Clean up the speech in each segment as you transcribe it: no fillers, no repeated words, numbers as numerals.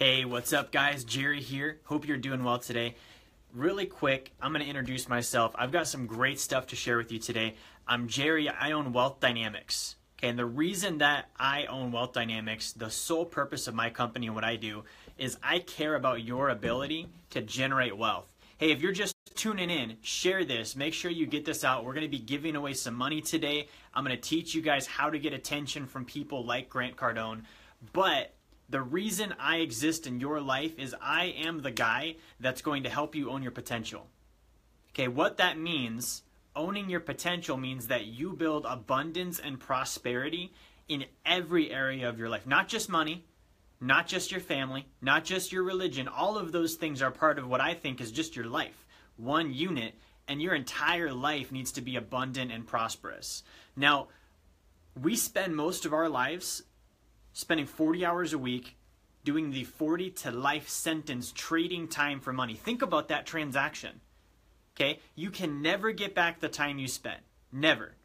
Hey, what's up guys? Jerry here. Hope you're doing well today. Really quick, I'm going to introduce myself. I've got some great stuff to share with you today. I'm Jerry. I own Wealth Dynamics. Okay, and the reason that I own Wealth Dynamics, the sole purpose of my company and what I do, is I care about your ability to generate wealth. Hey, if you're just tuning in, share this. Make sure you get this out. We're going to be giving away some money today. I'm going to teach you guys how to get attention from people like Grant Cardone. But the reason I exist in your life is I am the guy that's going to help you own your potential. Okay, what that means, owning your potential means that you build abundance and prosperity in every area of your life. Not just money, not just your family, not just your religion. All of those things are part of what I think is just your life. One unit, and your entire life needs to be abundant and prosperous. Now, we spend most of our lives spending 40 hours a week doing the 40 to life sentence, trading time for money. Think about that transaction. Okay? You can never get back the time you spent. Never.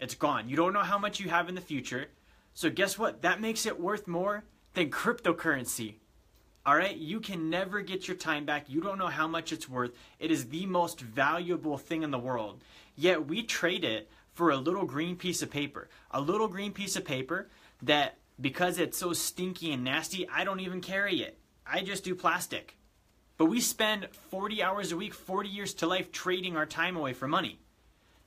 It's gone. You don't know how much you have in the future. So guess what? That makes it worth more than cryptocurrency. All right? You can never get your time back. You don't know how much it's worth. It is the most valuable thing in the world. Yet we trade it for a little green piece of paper. A little green piece of paper that, because it's so stinky and nasty, I don't even carry it. I just do plastic. But we spend 40 hours a week, 40 years to life trading our time away for money.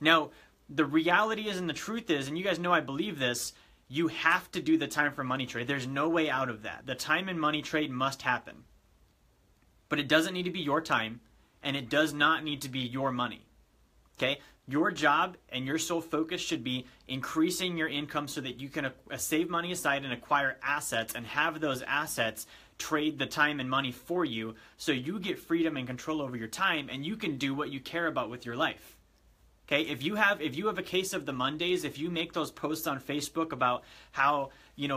Now, the reality is and the truth is, and you guys know I believe this, you have to do the time for money trade. There's no way out of that. The time and money trade must happen. But it doesn't need to be your time, and it does not need to be your money. Okay? Your job and your sole focus should be increasing your income so that you can save money aside and acquire assets and have those assets trade the time and money for you so you get freedom and control over your time and you can do what you care about with your life. Okay, if you have a case of the Mondays, if you make those posts on Facebook about how,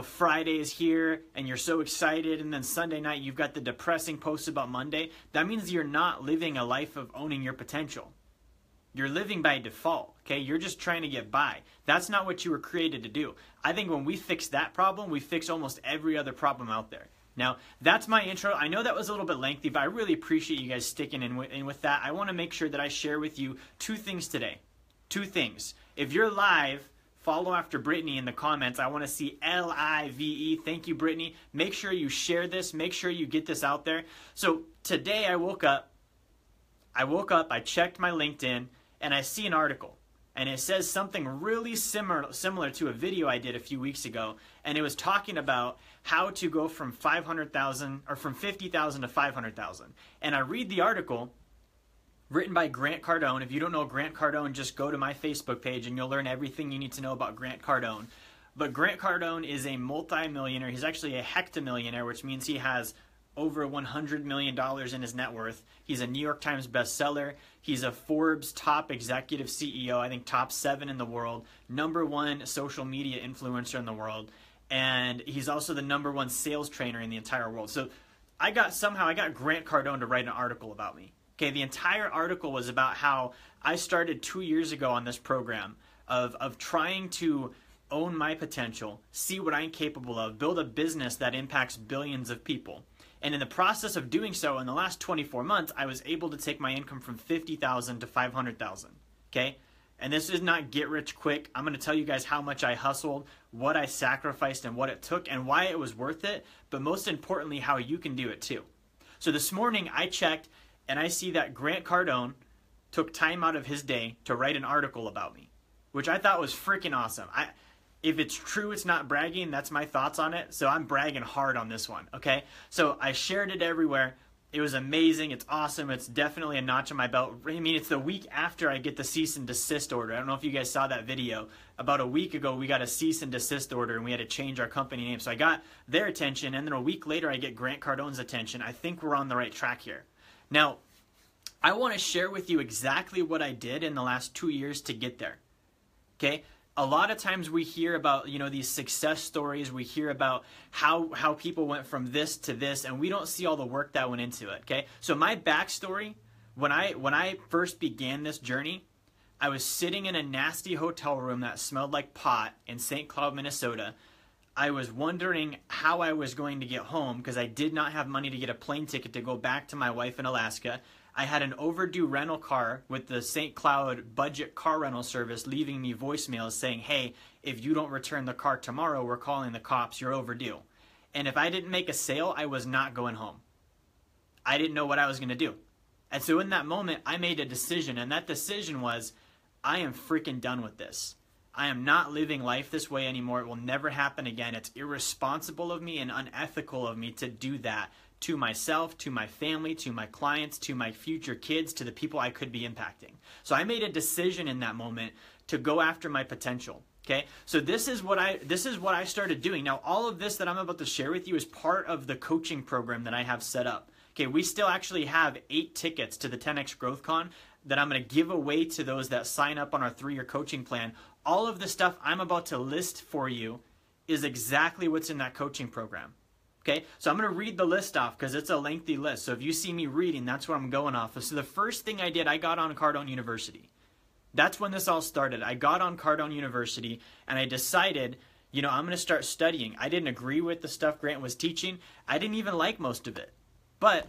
Friday is here and you're so excited, and then Sunday night you've got the depressing posts about Monday, that means you're not living a life of owning your potential. You're living by default, okay? You're just trying to get by. That's not what you were created to do. I think when we fix that problem, we fix almost every other problem out there. Now, that's my intro. I know that was a little bit lengthy, but I really appreciate you guys sticking in with that. I want to make sure that I share with you two things today. Two things. If you're live, follow after Brittany in the comments. I want to see L-I-V-E. Thank you, Brittany. Make sure you share this. Make sure you get this out there. So today I woke up, I checked my LinkedIn, and I see an article, and it says something really similar to a video I did a few weeks ago, and it was talking about how to go from 500,000 or from 50,000 to 500,000. And I read the article written by Grant Cardone. If you don't know Grant Cardone, just go to my Facebook page and you'll learn everything you need to know about Grant Cardone. But Grant Cardone is a multi-millionaire. He's actually a hectamillionaire, which means he has over $100 million in his net worth. He's a New York Times bestseller. He's a Forbes top executive CEO, I think top 7 in the world, #1 social media influencer in the world, and he's also the #1 sales trainer in the entire world. So I got Grant Cardone to write an article about me. Okay, the entire article was about how I started 2 years ago on this program of trying to own my potential, see what I'm capable of, build a business that impacts billions of people. And in the process of doing so, in the last 24 months, I was able to take my income from 50,000 to 500,000. Okay? And this is not get rich quick. I'm going to tell you guys how much I hustled, what I sacrificed, and what it took, and why it was worth it, but most importantly, how you can do it too. So this morning, I checked, and I see that Grant Cardone took time out of his day to write an article about me, which I thought was freaking awesome. If it's true, it's not bragging. That's my thoughts on it. So I'm bragging hard on this one, okay? So I shared it everywhere. It was amazing. It's awesome. It's definitely a notch on my belt. I mean, it's the week after I get the cease and desist order. I don't know if you guys saw that video. About a week ago, we got a cease and desist order, and we had to change our company name. So I got their attention, and then a week later, I get Grant Cardone's attention. I think we're on the right track here. Now, I want to share with you exactly what I did in the last 2 years to get there, okay? A lot of times we hear about, these success stories. We hear about how people went from this to this, and we don't see all the work that went into it, okay? So my backstory, when I first began this journey, I was sitting in a nasty hotel room that smelled like pot in St. Cloud, Minnesota. I was wondering how I was going to get home because I did not have money to get a plane ticket to go back to my wife in Alaska. I had an overdue rental car with the St. Cloud budget car rental service leaving me voicemails saying, hey, if you don't return the car tomorrow, we're calling the cops, you're overdue. And if I didn't make a sale, I was not going home. I didn't know what I was going to do. And so in that moment, I made a decision, and that decision was, I am freaking done with this. I am not living life this way anymore. It will never happen again. It's irresponsible of me and unethical of me to do that to myself, to my family, to my clients, to my future kids, to the people I could be impacting. So I made a decision in that moment to go after my potential. Okay, so this is what I started doing. Now, all of this that I'm about to share with you is part of the coaching program that I have set up. Okay, we still actually have 8 tickets to the 10X Growth Con that I'm going to give away to those that sign up on our 3-year coaching plan. All of the stuff I'm about to list for you is exactly what's in that coaching program. Okay, so I'm going to read the list off because it's a lengthy list. So if you see me reading, that's what I'm going off of. So the first thing I did, I got on Cardone University. That's when this all started. I got on Cardone University and I decided, I'm going to start studying. I didn't agree with the stuff Grant was teaching. I didn't even like most of it. But,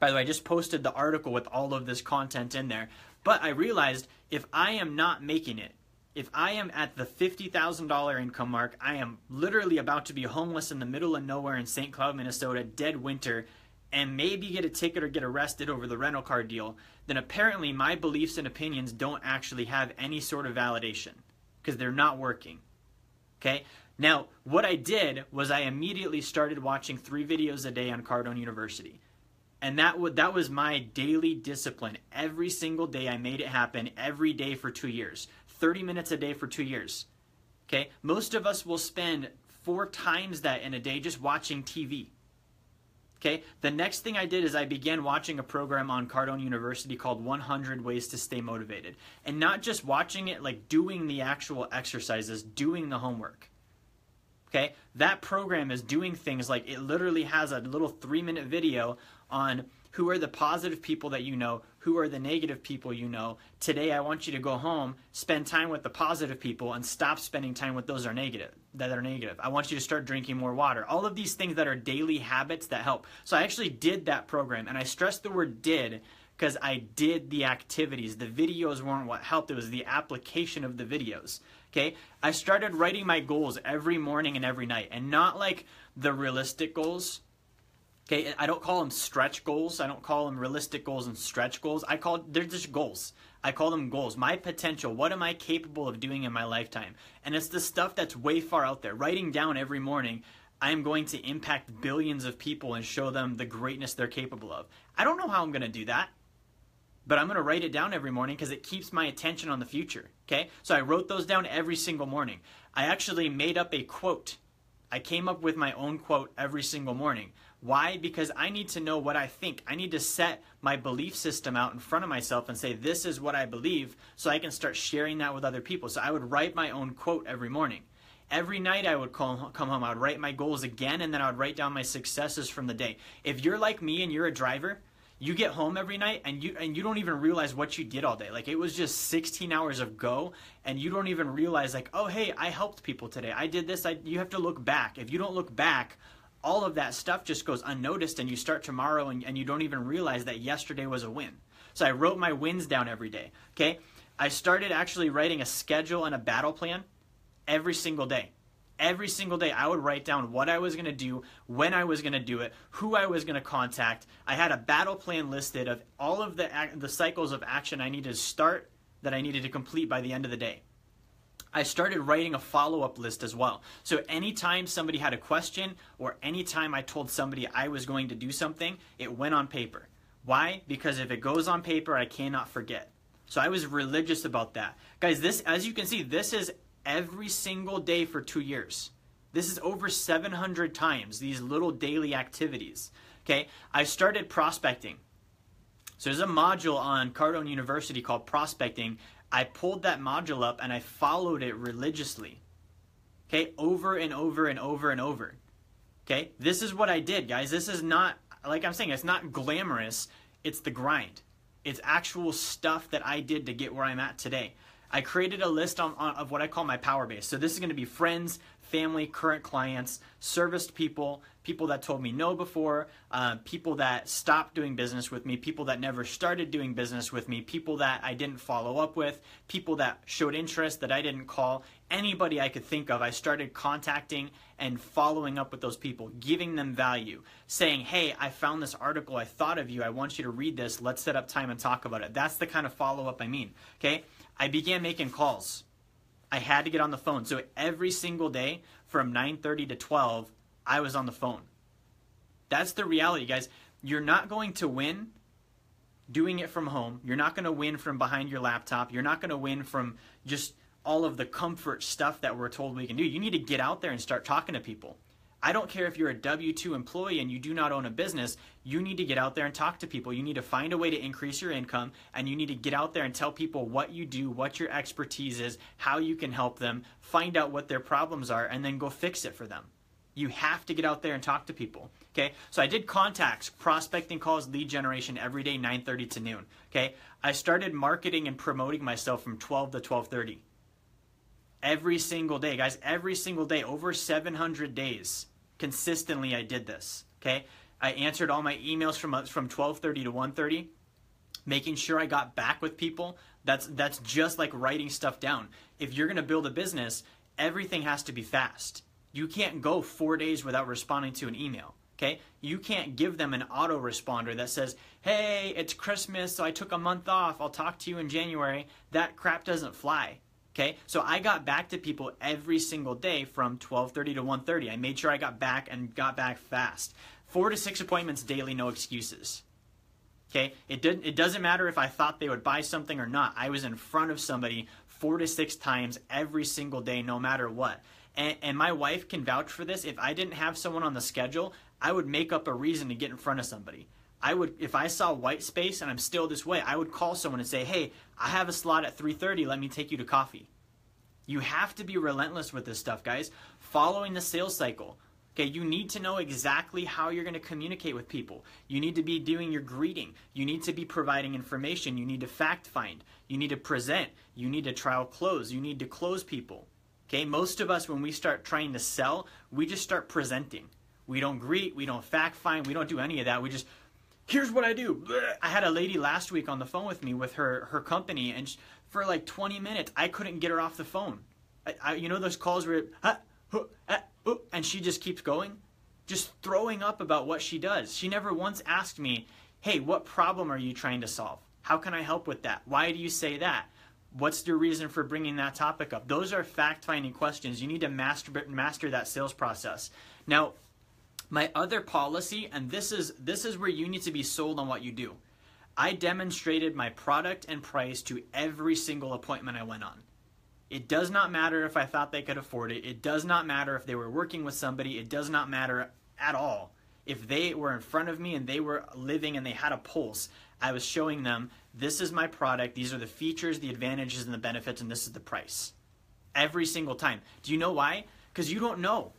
by the way, I just posted the article with all of this content in there. But I realized if I am not making it, if I am at the $50,000 income mark, I am literally about to be homeless in the middle of nowhere in St. Cloud, Minnesota, dead winter, and maybe get a ticket or get arrested over the rental car deal, then apparently my beliefs and opinions don't actually have any sort of validation because they're not working. Okay? Now, what I did was I immediately started watching 3 videos a day on Cardone University. And that was my daily discipline. Every single day I made it happen, every day for 2 years. 30 minutes a day for 2 years. Okay? Most of us will spend 4 times that in a day just watching TV. Okay? The next thing I did is I began watching a program on Cardone University called 100 Ways to Stay Motivated. And not just watching it, like doing the actual exercises, doing the homework. Okay? That program is doing things like it literally has a little 3-minute video on who are the positive people that you know, who are the negative people you know. Today I want you to go home, spend time with the positive people and stop spending time with those that are negative. I want you to start drinking more water. All of these things that are daily habits that help. So I actually did that program, and I stress the word did because I did the activities. The videos weren't what helped, it was the application of the videos. Okay? I started writing my goals every morning and every night, and not like the realistic goals. Okay, I don't call them stretch goals. I don't call them realistic goals and stretch goals. They're just goals. I call them goals. My potential. What am I capable of doing in my lifetime? And it's the stuff that's way far out there. Writing down every morning, I am going to impact billions of people and show them the greatness they're capable of. I don't know how I'm going to do that, but I'm going to write it down every morning because it keeps my attention on the future. Okay, so I wrote those down every single morning. I actually made up a quote. I came up with my own quote every single morning. Why? Because I need to know what I think. I need to set my belief system out in front of myself and say, this is what I believe, so I can start sharing that with other people. So I would write my own quote every morning. Every night I would come home, I would write my goals again, and then I would write down my successes from the day. If you're like me and you're a driver, you get home every night and you don't even realize what you did all day. Like it was just 16 hours of go, and you don't even realize like, oh, hey, I helped people today. I did this. You have to look back. If you don't look back, all of that stuff just goes unnoticed, and you start tomorrow and you don't even realize that yesterday was a win. So I wrote my wins down every day, okay? I started actually writing a schedule and a battle plan every single day. Every single day I would write down what I was going to do, when I was going to do it, who I was going to contact. I had a battle plan listed of all of the cycles of action I needed to start that I needed to complete by the end of the day. I started writing a follow-up list as well. So anytime somebody had a question or anytime I told somebody I was going to do something, it went on paper. Why? Because if it goes on paper, I cannot forget. So I was religious about that. Guys, this, as you can see, this is every single day for 2 years. This is over 700 times, these little daily activities. Okay, I started prospecting. So there's a module on Cardone University called prospecting. I pulled that module up and I followed it religiously. Okay, over and over and over and over. Okay, this is what I did, guys. This is not, like I'm saying, it's not glamorous. It's the grind. It's actual stuff that I did to get where I'm at today. I created a list of what I call my power base. So this is going to be friends, family, current clients, serviced people, people that told me no before, people that stopped doing business with me, people that never started doing business with me, people that I didn't follow up with, people that showed interest that I didn't call. Anybody I could think of, I started contacting and following up with those people, giving them value, saying, hey, I found this article, I thought of you, I want you to read this, let's set up time and talk about it. That's the kind of follow-up I mean, okay? I began making calls. I had to get on the phone. So every single day from 9:30 to 12, I was on the phone. That's the reality, guys. You're not going to win doing it from home. You're not going to win from behind your laptop. You're not going to win from just all of the comfort stuff that we're told we can do. You need to get out there and start talking to people. I don't care if you're a W-2 employee and you do not own a business, you need to get out there and talk to people. You need to find a way to increase your income, and you need to get out there and tell people what you do, what your expertise is, how you can help them, find out what their problems are, and then go fix it for them. You have to get out there and talk to people, okay? So I did contacts, prospecting calls, lead generation every day, 9:30 to noon, okay? I started marketing and promoting myself from 12 to 12:30. Every single day, guys, every single day, over 700 days. Consistently, I did this, okay? I answered all my emails from 12:30 to 1:30, making sure I got back with people. That's just like writing stuff down. If you're going to build a business, everything has to be fast. You can't go 4 days without responding to an email, okay? You can't give them an autoresponder that says, hey, it's Christmas, so I took a month off. I'll talk to you in January. That crap doesn't fly. Okay, so I got back to people every single day from 12:30 to 1:30. I made sure I got back and got back fast. 4 to 6 appointments daily, no excuses. Okay, it doesn't matter if I thought they would buy something or not. I was in front of somebody 4 to 6 times every single day, no matter what. And my wife can vouch for this. If I didn't have someone on the schedule, I would make up a reason to get in front of somebody. I would, if I saw white space and I'm still this way, I would call someone and say, hey, I have a slot at 3:30, let me take you to coffee. You have to be relentless with this stuff, guys. Following the sales cycle. Okay, you need to know exactly how you're going to communicate with people. You need to be doing your greeting. You need to be providing information. You need to fact find. You need to present. You need to trial close. You need to close people. Okay, most of us, when we start trying to sell, we just start presenting. We don't greet. We don't fact find. We don't do any of that. We just, here's what I do. I had a lady last week on the phone with me with her company, and for like 20 minutes, I couldn't get her off the phone. You know those calls where, and she just keeps going, just throwing up about what she does. She never once asked me, hey, what problem are you trying to solve? How can I help with that? Why do you say that? What's your reason for bringing that topic up? Those are fact-finding questions. You need to master that sales process. Now, my other policy, and this is where you need to be sold on what you do. I demonstrated my product and price to every single appointment I went on. It does not matter if I thought they could afford it. It does not matter if they were working with somebody. It does not matter at all. If they were in front of me and they were living and they had a pulse, I was showing them, this is my product, these are the features, the advantages, and the benefits, and this is the price. Every single time. Do you know why? Because you don't know.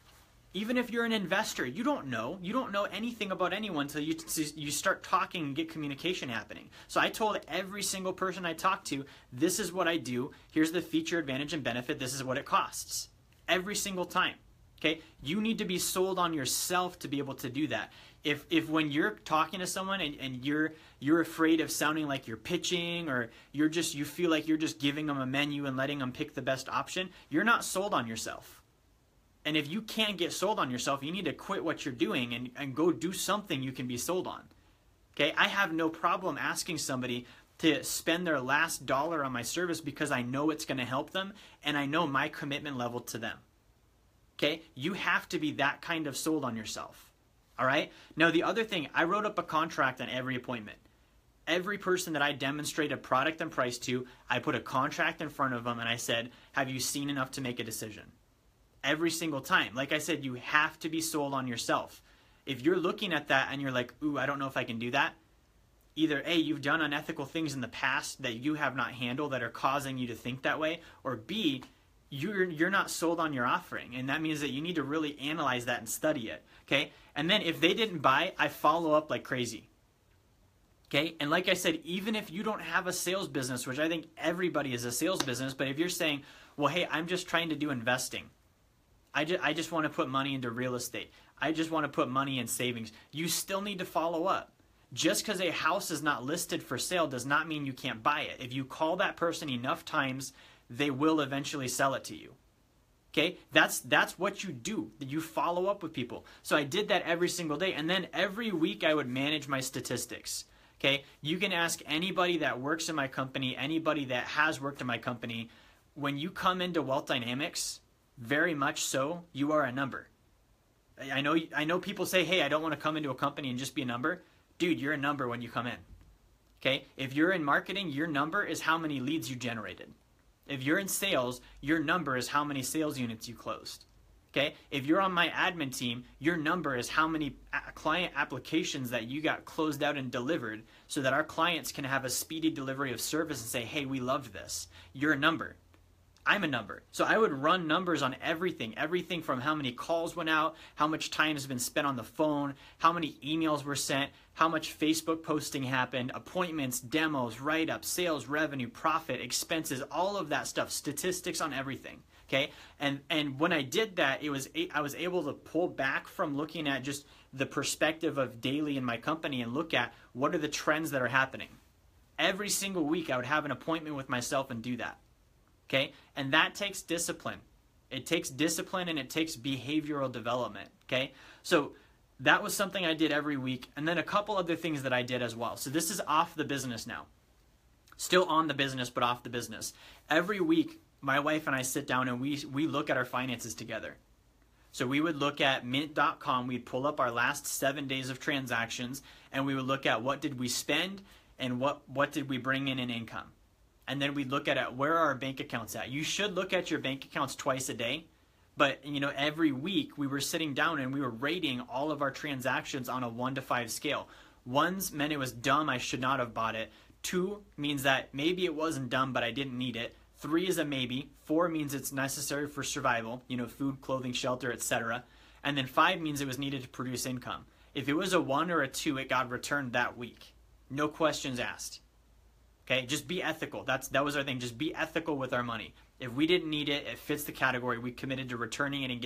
Even if you're an investor, you don't know. You don't know anything about anyone until you start talking and get communication happening. So I told every single person I talked to, this is what I do. Here's the feature, advantage, and benefit. This is what it costs. Every single time. Okay? You need to be sold on yourself to be able to do that. If when you're talking to someone and you're afraid of sounding like you're pitching, or you feel like you're just giving them a menu and letting them pick the best option, you're not sold on yourself. And if you can't get sold on yourself, you need to quit what you're doing and go do something you can be sold on. Okay? I have no problem asking somebody to spend their last dollar on my service because I know it's going to help them and I know my commitment level to them. Okay? You have to be that kind of sold on yourself. All right? Now, the other thing, I wrote up a contract on every appointment. Every person that I demonstrate a product and price to, I put a contract in front of them and I said, have you seen enough to make a decision? Every single time. Like I said, you have to be sold on yourself. If you're looking at that and you're like, ooh, I don't know if I can do that, either A, you've done unethical things in the past that you have not handled that are causing you to think that way, or B, you're not sold on your offering. And that means that you need to really analyze that and study it. Okay? And then if they didn't buy, I follow up like crazy. Okay? And like I said, even if you don't have a sales business, which I think everybody is a sales business, but if you're saying, well, hey, I'm just trying to do investing, I just want to put money into real estate. I just want to put money in savings. You still need to follow up. Just because a house is not listed for sale does not mean you can't buy it. If you call that person enough times, they will eventually sell it to you. Okay, that's what you do. You follow up with people. So I did that every single day, and then every week I would manage my statistics. Okay, you can ask anybody that works in my company, anybody that has worked in my company. When you come into Wealth Dynamics, very much so, you are a number. I know people say, hey, I don't want to come into a company and just be a number. Dude, you're a number when you come in. Okay, if you're in marketing, your number is how many leads you generated. If you're in sales, your number is how many sales units you closed. Okay? If you're on my admin team, your number is how many client applications that you got closed out and delivered so that our clients can have a speedy delivery of service and say, hey, we loved this. You're a number. I'm a number. So I would run numbers on everything from how many calls went out, how much time has been spent on the phone, how many emails were sent, how much Facebook posting happened, appointments, demos, write-ups, sales, revenue, profit, expenses, all of that stuff, statistics on everything. Okay? And when I did that, I was able to pull back from looking at just the perspective of daily in my company and look at what are the trends that are happening. Every single week I would have an appointment with myself and do that. Okay? And that takes discipline. It takes discipline and it takes behavioral development. Okay? So that was something I did every week. And then a couple other things that I did as well. So this is off the business now. Still on the business, but off the business. Every week, my wife and I sit down and we look at our finances together. So we would look at mint.com. We'd pull up our last 7 days of transactions and we would look at what did we spend and what did we bring in income. And then we'd look at where are our bank accounts at. You should look at your bank accounts twice a day. But, every week we were sitting down and we were rating all of our transactions on a 1 to 5 scale. 1s meant it was dumb, I should not have bought it. 2 means that maybe it wasn't dumb, but I didn't need it. 3 is a maybe. 4 means it's necessary for survival, food, clothing, shelter, etc. And then 5 means it was needed to produce income. If it was a 1 or a 2, it got returned that week. No questions asked. Okay, just be ethical. That was our thing. Just be ethical with our money. If we didn't need it, it fits the category. We committed to returning it and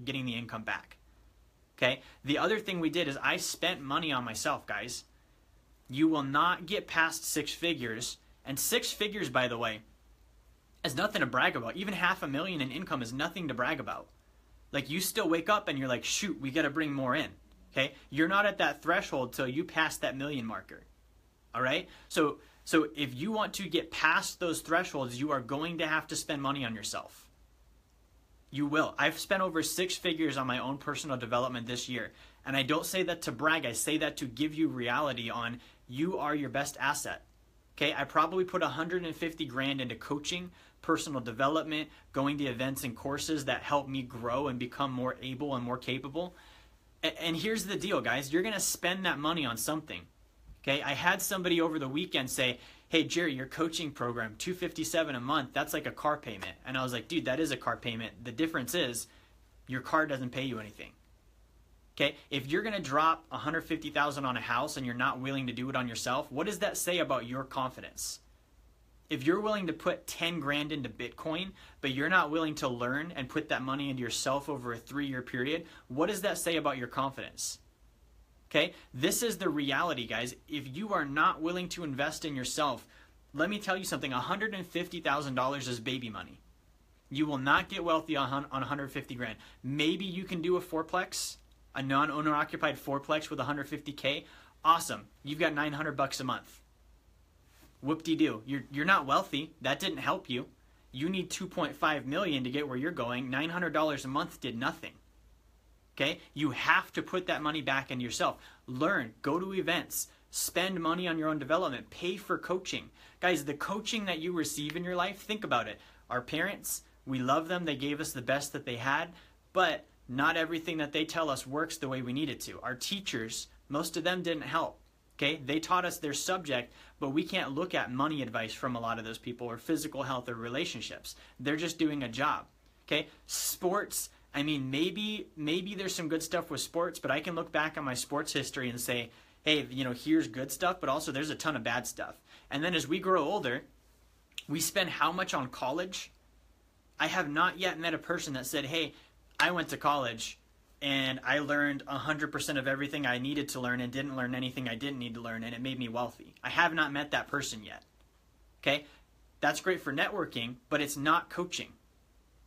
getting the income back. Okay. The other thing we did is I spent money on myself, guys. You will not get past 6 figures, and 6 figures, by the way, is nothing to brag about. Even $500,000 in income is nothing to brag about. Like you still wake up and you're like, shoot, we got to bring more in. Okay. You're not at that threshold till you pass that million marker. All right. So if you want to get past those thresholds, you are going to have to spend money on yourself. You will. I've spent over 6 figures on my own personal development this year. And I don't say that to brag. I say that to give you reality on you are your best asset. Okay, I probably put 150 grand into coaching, personal development, going to events and courses that help me grow and become more able and more capable. And here's the deal, guys. You're going to spend that money on something. Okay, I had somebody over the weekend say, hey, Jerry, your coaching program, $257 a month, that's like a car payment. And I was like, dude, that is a car payment. The difference is your car doesn't pay you anything. Okay, if you're going to drop $150,000 on a house and you're not willing to do it on yourself, what does that say about your confidence? If you're willing to put 10 grand into Bitcoin, but you're not willing to learn and put that money into yourself over a 3-year period, what does that say about your confidence? Okay, this is the reality, guys. If you are not willing to invest in yourself, let me tell you something. $150,000 is baby money. You will not get wealthy on 150 grand. Maybe you can do a fourplex, a non-owner occupied fourplex with 150K. Awesome. You've got $900 a month. Whoop-de-doo. You're not wealthy. That didn't help you. You need 2.5 million to get where you're going. $900 a month did nothing. Okay, you have to put that money back into yourself. Learn, go to events, spend money on your own development, pay for coaching. Guys, the coaching that you receive in your life, think about it. Our parents, we love them. They gave us the best that they had, but not everything that they tell us works the way we need it to. Our teachers, most of them didn't help. Okay, they taught us their subject, but we can't look at money advice from a lot of those people or physical health or relationships. They're just doing a job. Okay, sports. I mean, maybe there's some good stuff with sports, but I can look back on my sports history and say, hey, here's good stuff, but also there's a ton of bad stuff. And then as we grow older, we spend how much on college? I have not yet met a person that said, hey, I went to college and I learned 100% of everything I needed to learn and didn't learn anything I didn't need to learn, and it made me wealthy. I have not met that person yet. Okay? That's great for networking, but it's not coaching.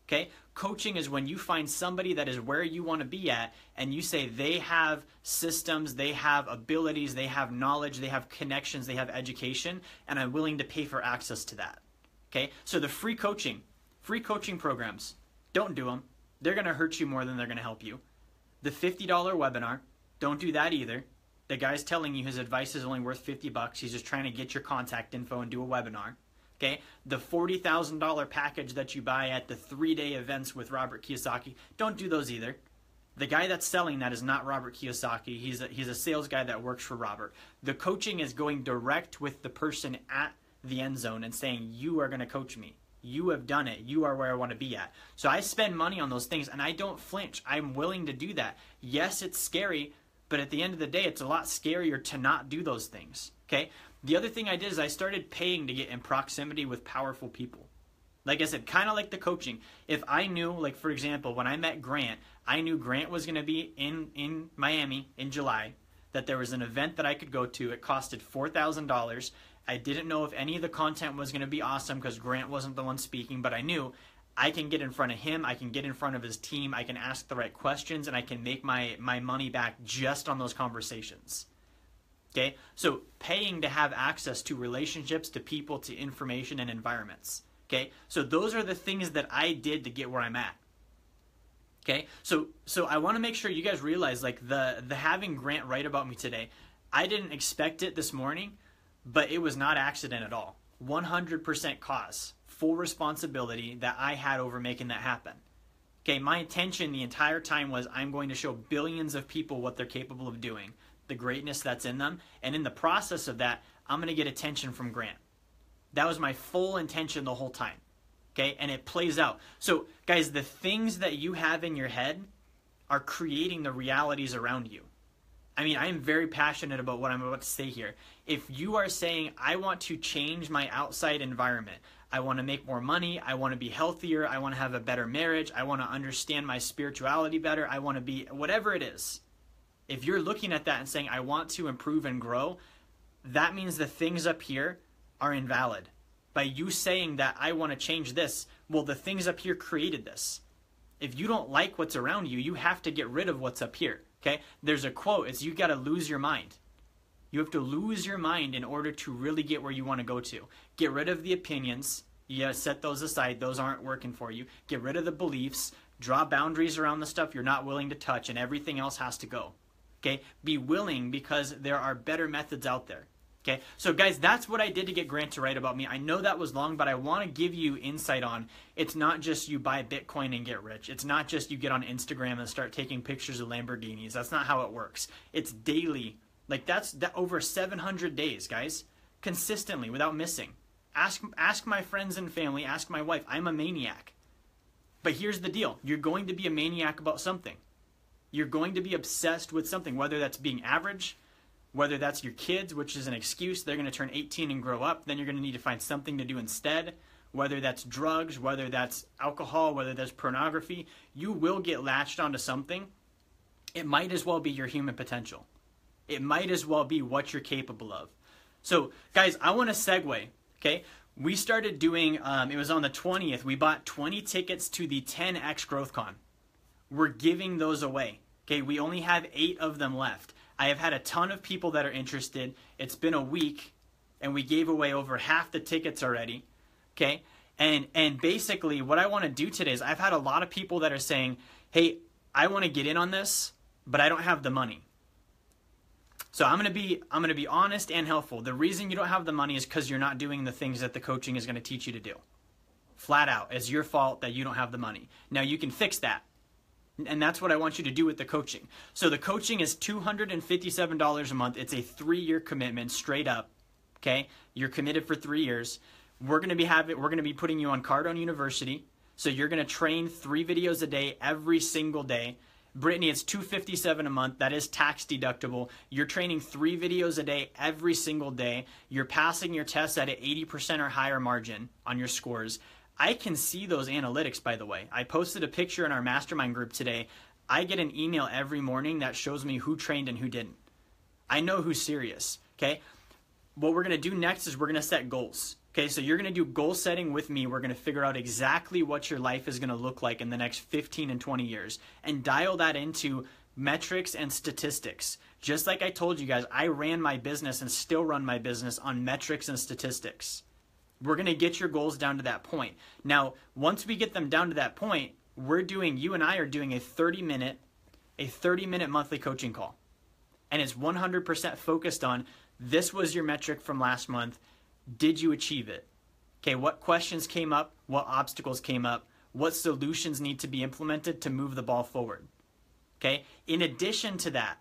Okay? Coaching is when you find somebody that is where you want to be at and you say they have systems, they have abilities, they have knowledge, they have connections, they have education, and I'm willing to pay for access to that. Okay? So the free coaching programs, don't do them. They're going to hurt you more than they're going to help you. The $50 webinar, don't do that either. The guy's telling you his advice is only worth $50. He's just trying to get your contact info and do a webinar. Okay, the $40,000 package that you buy at the 3-day events with Robert Kiyosaki, don't do those either. The guy that's selling that is not Robert Kiyosaki. He's a sales guy that works for Robert. The coaching is going direct with the person at the end zone and saying, you are going to coach me. You have done it. You are where I want to be at. So I spend money on those things and I don't flinch. I'm willing to do that. Yes, it's scary, but at the end of the day, it's a lot scarier to not do those things. Okay? The other thing I did is I started paying to get in proximity with powerful people. Like I said, kind of like the coaching. If I knew, like for example, when I met Grant, I knew Grant was going to be in Miami in July, that there was an event that I could go to. It costed $4,000. I didn't know if any of the content was going to be awesome because Grant wasn't the one speaking, but I knew I can get in front of him, I can get in front of his team, I can ask the right questions, and I can make my money back just on those conversations. Okay, so paying to have access to relationships, to people, to information, and environments. Okay, so those are the things that I did to get where I'm at. Okay, so I want to make sure you guys realize, like the having Grant write about me today, I didn't expect it this morning, but it was not accident at all. 100% cause, full responsibility that I had over making that happen. Okay, my intention the entire time was I'm going to show billions of people what they're capable of doing, the greatness that's in them, and in the process of that, I'm going to get attention from Grant. That was my full intention the whole time. Okay, and it plays out. So guys, the things that you have in your head are creating the realities around you. I mean, I am very passionate about what I'm about to say here. If you are saying, I want to change my outside environment, I want to make more money, I want to be healthier, I want to have a better marriage, I want to understand my spirituality better, I want to be whatever it is. If you're looking at that and saying, I want to improve and grow, that means the things up here are invalid. By you saying that I want to change this, well, the things up here created this. If you don't like what's around you, you have to get rid of what's up here. Okay? There's a quote, it's you got to lose your mind. You have to lose your mind in order to really get where you want to go to. Get rid of the opinions. You got to set those aside. Those aren't working for you. Get rid of the beliefs. Draw boundaries around the stuff you're not willing to touch, and everything else has to go. Okay? Be willing, because there are better methods out there. Okay? So guys, that's what I did to get Grant to write about me. I know that was long, but I want to give you insight on it's not just you buy Bitcoin and get rich. It's not just you get on Instagram and start taking pictures of Lamborghinis. That's not how it works. It's daily. Like that's over 700 days, guys. Consistently, without missing. Ask my friends and family, ask my wife. I'm a maniac. But here's the deal. You're going to be a maniac about something. You're going to be obsessed with something, whether that's being average, whether that's your kids, which is an excuse. They're going to turn 18 and grow up. Then you're going to need to find something to do instead. Whether that's drugs, whether that's alcohol, whether that's pornography, you will get latched onto something. It might as well be your human potential. It might as well be what you're capable of. So, guys, I want to segue, okay? We started doing, it was on the 20th, we bought 20 tickets to the 10X GrowthCon. We're giving those away, okay? We only have 8 of them left. I have had a ton of people that are interested. It's been a week, and we gave away over half the tickets already, okay? And basically, what I want to do today is I've had a lot of people that are saying, hey, I want to get in on this, but I don't have the money. So I'm gonna be honest and helpful. The reason you don't have the money is because you're not doing the things that the coaching is going to teach you to do. Flat out, it's your fault that you don't have the money. Now you can fix that. And that's what I want you to do with the coaching. So the coaching is $257 a month. It's a 3-year commitment, straight up. Okay, you're committed for 3 years. We're gonna be putting you on Cardone University. So you're gonna train 3 videos a day, every single day. Brittany, it's $257 a month. That is tax deductible. You're training 3 videos a day, every single day. You're passing your tests at an 80% or higher margin on your scores. I can see those analytics, by the way. I posted a picture in our mastermind group today. I get an email every morning that shows me who trained and who didn't. I know who's serious, okay? What we're going to do next is we're going to set goals. Okay, so you're going to do goal setting with me. We're going to figure out exactly what your life is going to look like in the next 15 and 20 years and dial that into metrics and statistics. Just like I told you guys, I ran my business and still run my business on metrics and statistics. We're going to get your goals down to that point. Now, once we get them down to that point, you and I are doing a 30-minute monthly coaching call. And it's 100% focused on, this was your metric from last month. Did you achieve it? Okay, what questions came up? What obstacles came up? What solutions need to be implemented to move the ball forward? Okay, in addition to that,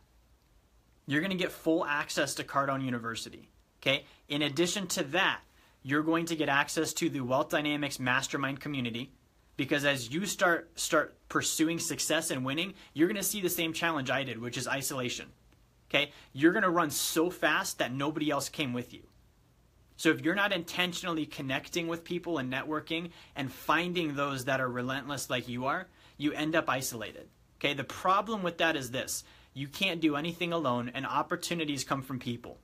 you're going to get full access to Cardone University. Okay, in addition to that, you're going to get access to the Wealth Dynamics Mastermind community, because as you start pursuing success and winning, you're going to see the same challenge I did, which is isolation. Okay, you're going to run so fast that nobody else came with you. So if you're not intentionally connecting with people and networking and finding those that are relentless like you are, you end up isolated. Okay, the problem with that is this: you can't do anything alone, and opportunities come from people.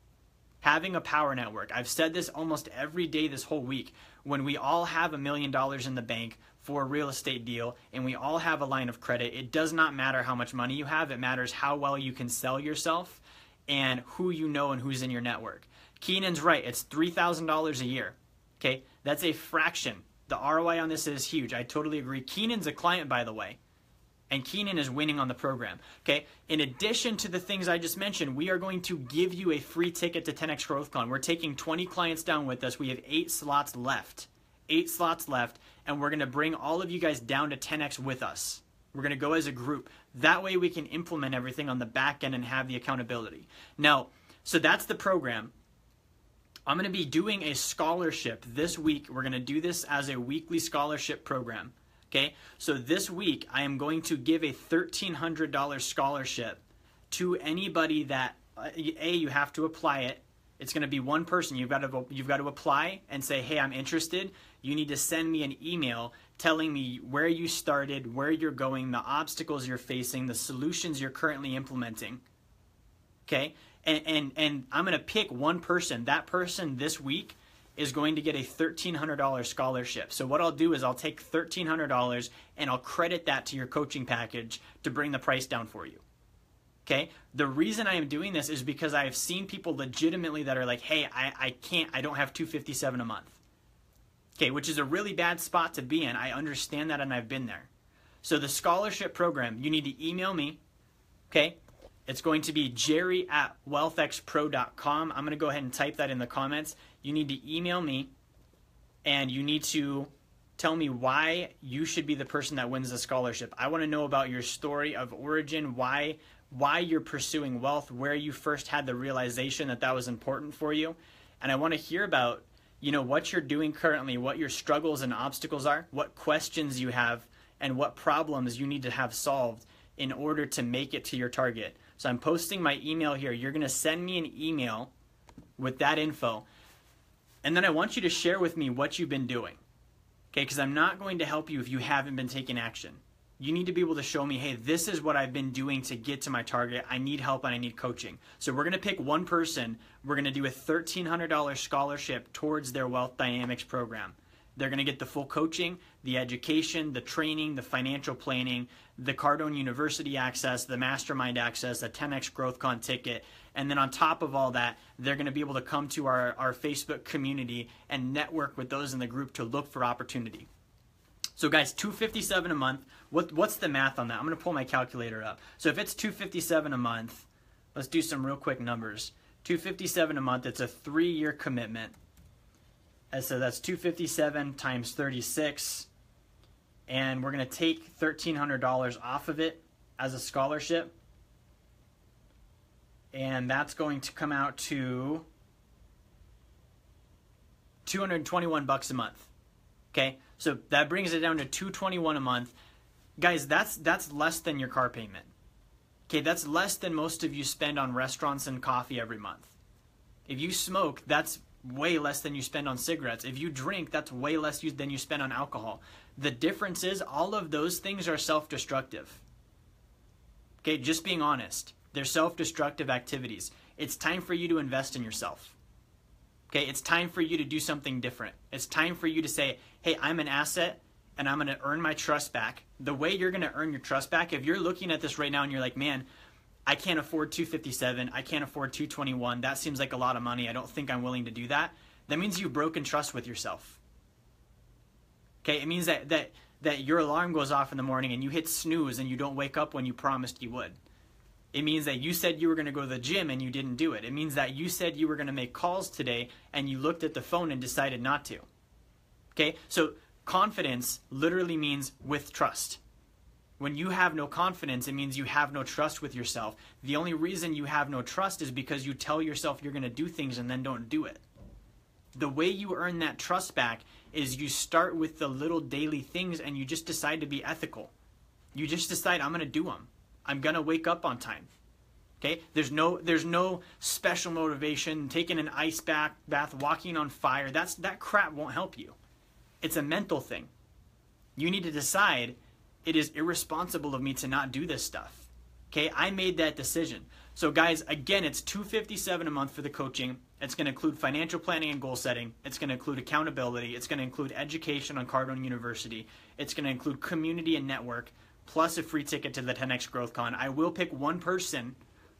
Having a power network. I've said this almost every day this whole week. When we all have $1 million in the bank for a real estate deal and we all have a line of credit, it does not matter how much money you have. It matters how well you can sell yourself and who you know and who's in your network. Keenan's right. It's $3,000 a year. Okay, that's a fraction. The ROI on this is huge. I totally agree. Keenan's a client, by the way, and Keenan is winning on the program. Okay, in addition to the things I just mentioned, we are going to give you a free ticket to 10X GrowthCon. We're taking 20 clients down with us. We have 8 slots left. 8 slots left, and we're going to bring all of you guys down to 10X with us. We're going to go as a group. That way we can implement everything on the back end and have the accountability. Now, so that's the program. I'm going to be doing a scholarship this week. We're going to do this as a weekly scholarship program. Okay, so this week I am going to give a $1,300 scholarship to anybody that, you have to apply it. It's going to be one person. You've got to apply and say, hey, I'm interested. You need to send me an email telling me where you started, where you're going, the obstacles you're facing, the solutions you're currently implementing. Okay, and I'm going to pick one person. That person this week is going to get a $1,300 scholarship. So what I'll do is I'll take $1,300 and I'll credit that to your coaching package to bring the price down for you. Okay? The reason I am doing this is because I have seen people legitimately that are like, hey, I don't have $257 a month. Okay, which is a really bad spot to be in. I understand that and I've been there. So the scholarship program, you need to email me. Okay? It's going to be jerry@wealthxpro.com. I'm going to go ahead and type that in the comments. You need to email me and you need to tell me why you should be the person that wins the scholarship. I want to know about your story of origin, why you're pursuing wealth, where you first had the realization that that was important for you. And I want to hear about, what you're doing currently, what your struggles and obstacles are, what questions you have, and what problems you need to have solved in order to make it to your target. So I'm posting my email here. You're going to send me an email with that info. And then I want you to share with me what you've been doing. Okay, because I'm not going to help you if you haven't been taking action. You need to be able to show me, hey, this is what I've been doing to get to my target. I need help and I need coaching. So we're going to pick one person. We're going to do a $1,300 scholarship towards their Wealth Dynamics program. They're going to get the full coaching, the education, the training, the financial planning, the Cardone University access, the mastermind access, a 10X GrowthCon ticket. And then on top of all that, they're going to be able to come to our Facebook community and network with those in the group to look for opportunity. So guys, $257 a month. What's the math on that? I'm going to pull my calculator up. So if it's $257 a month, let's do some real quick numbers. $257 a month, it's a 3-year commitment. And so that's $257 times 36. And we're going to take $1,300 off of it as a scholarship. And that's going to come out to $221 a month. Okay? So that brings it down to $221 a month. Guys, that's less than your car payment. Okay, that's less than most of you spend on restaurants and coffee every month. If you smoke, that's way less than you spend on cigarettes. If you drink, that's way less than you spend on alcohol. The difference is all of those things are self-destructive. Okay, just being honest. They're self-destructive activities. It's time for you to invest in yourself. Okay, it's time for you to do something different. It's time for you to say, hey, I'm an asset and I'm going to earn my trust back. The way you're going to earn your trust back, if you're looking at this right now and you're like, man, I can't afford 257, I can't afford 221, that seems like a lot of money, I don't think I'm willing to do that. That means you've broken trust with yourself. Okay, it means that your alarm goes off in the morning and you hit snooze and you don't wake up when you promised you would. It means that you said you were going to go to the gym and you didn't do it. It means that you said you were going to make calls today and you looked at the phone and decided not to. Okay, so confidence literally means with trust. When you have no confidence, it means you have no trust with yourself. The only reason you have no trust is because you tell yourself you're going to do things and then don't do it. The way you earn that trust back is you start with the little daily things and you just decide to be ethical. You just decide, I'm going to do them. I'm going to wake up on time. Okay? There's no special motivation, taking an ice bath, walking on fire. That crap won't help you. It's a mental thing. You need to decide, it is irresponsible of me to not do this stuff. Okay, I made that decision. So guys, again, it's $257 a month for the coaching. It's going to include financial planning and goal setting. It's going to include accountability. It's going to include education on Cardone University. It's going to include community and network, plus a free ticket to the 10X Growth Con. I will pick one person,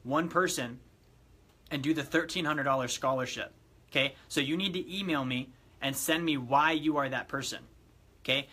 and do the $1,300 scholarship. Okay, so you need to email me and send me why you are that person. Okay,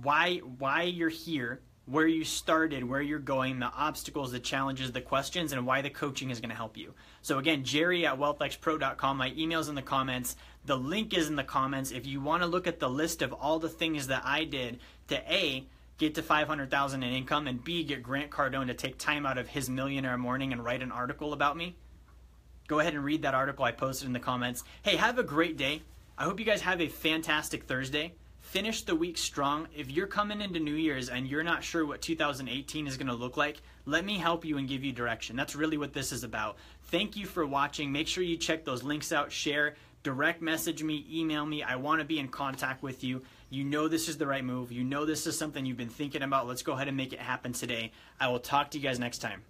why you're here, where you started, where you're going, the obstacles, the challenges, the questions, and why the coaching is going to help you. So again, jerry@wealthxpro.com. My email's in the comments. The link is in the comments. If you want to look at the list of all the things that I did to A, get to $500,000 in income, and B, get Grant Cardone to take time out of his Millionaire Morning and write an article about me, go ahead and read that article I posted in the comments. Hey, have a great day. I hope you guys have a fantastic Thursday. Finish the week strong. If you're coming into New Year's and you're not sure what 2018 is going to look like, let me help you and give you direction. That's really what this is about. Thank you for watching. Make sure you check those links out, share, direct message me, email me. I want to be in contact with you. You know this is the right move. You know this is something you've been thinking about. Let's go ahead and make it happen today. I will talk to you guys next time.